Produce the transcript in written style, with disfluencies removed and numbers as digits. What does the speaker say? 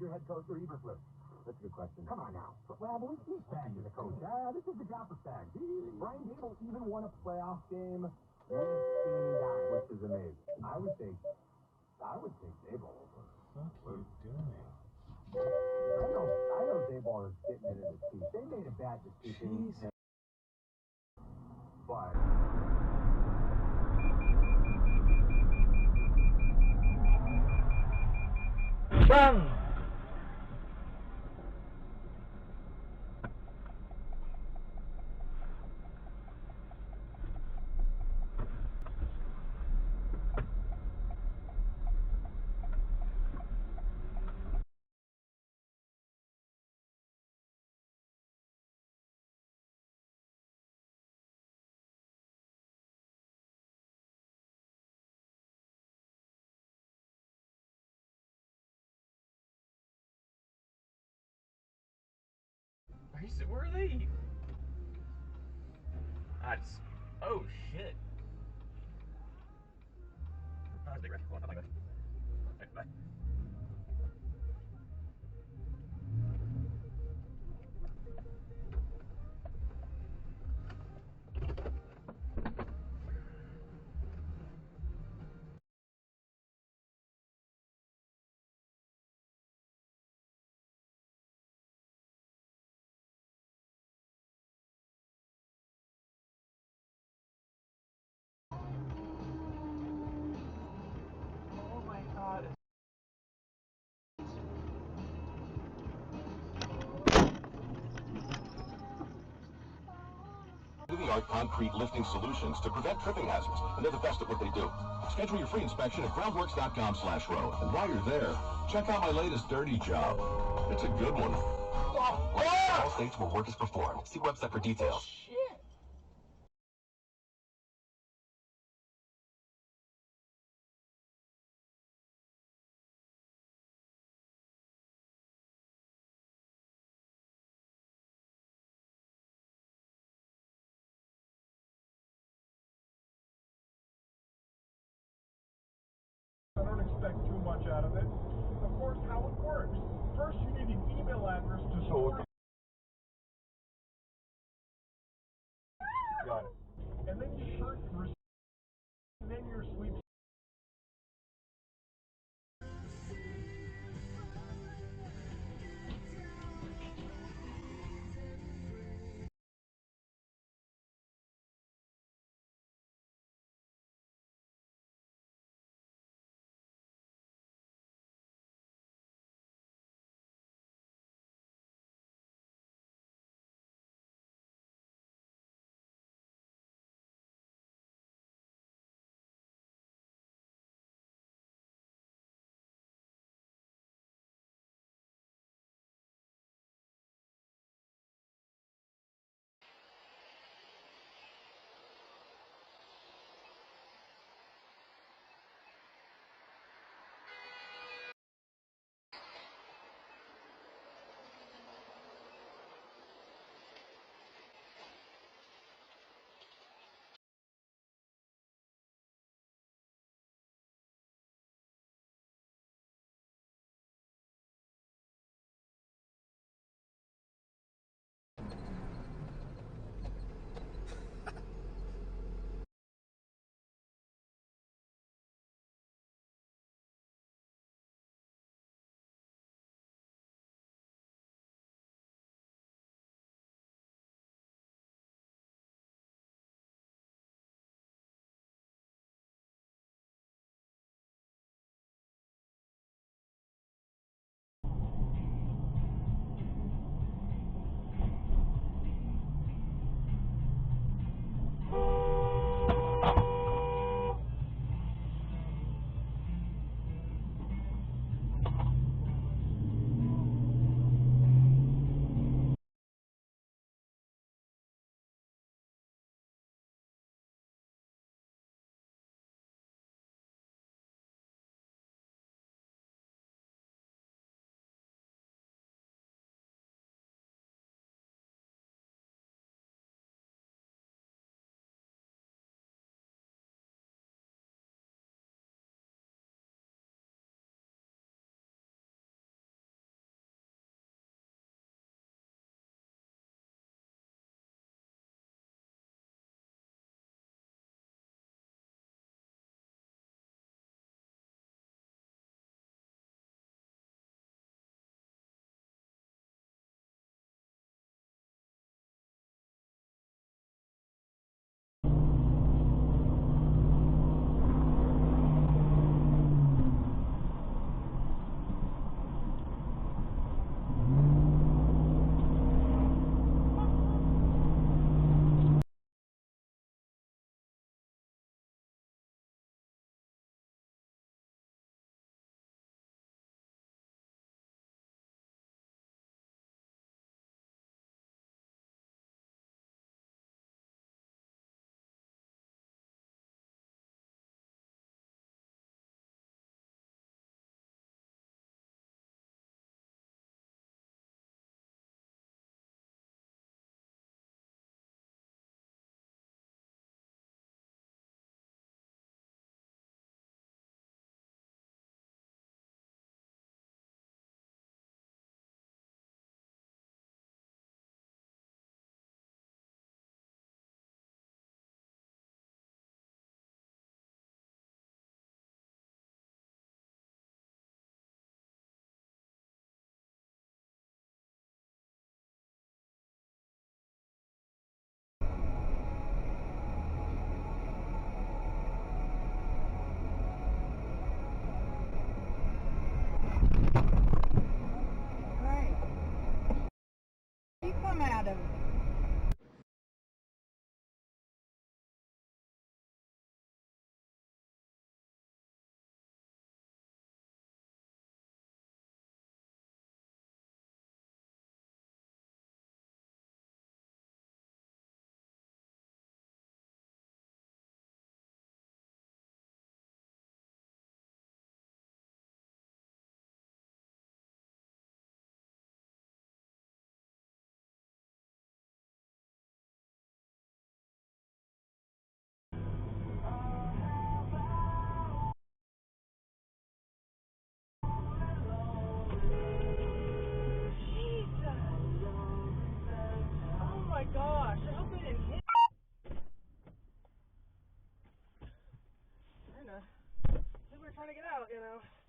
your head coach or even flip? That's a good question. Come on now. Well, but he's Spags the coach. This is the job for Spags. Brian Dable even won a playoff game with Danny Dye, which is amazing. I would take Dable over. What are you doing? I know Dable is getting it in his teeth. They made a bad decision. But Bang! Where are they? Oh shit. Oh my god. State-of-the-art concrete lifting solutions to prevent tripping hazards, and they're the best at what they do. Schedule your free inspection at groundworks.com/road. And while you're there, check out my latest dirty job. It's a good one. All states where work is performed. See website for details. I don't expect too much out of it. Of course, how it works. First, you need an email address to store. Got it. And then you search for, and then your sleep know.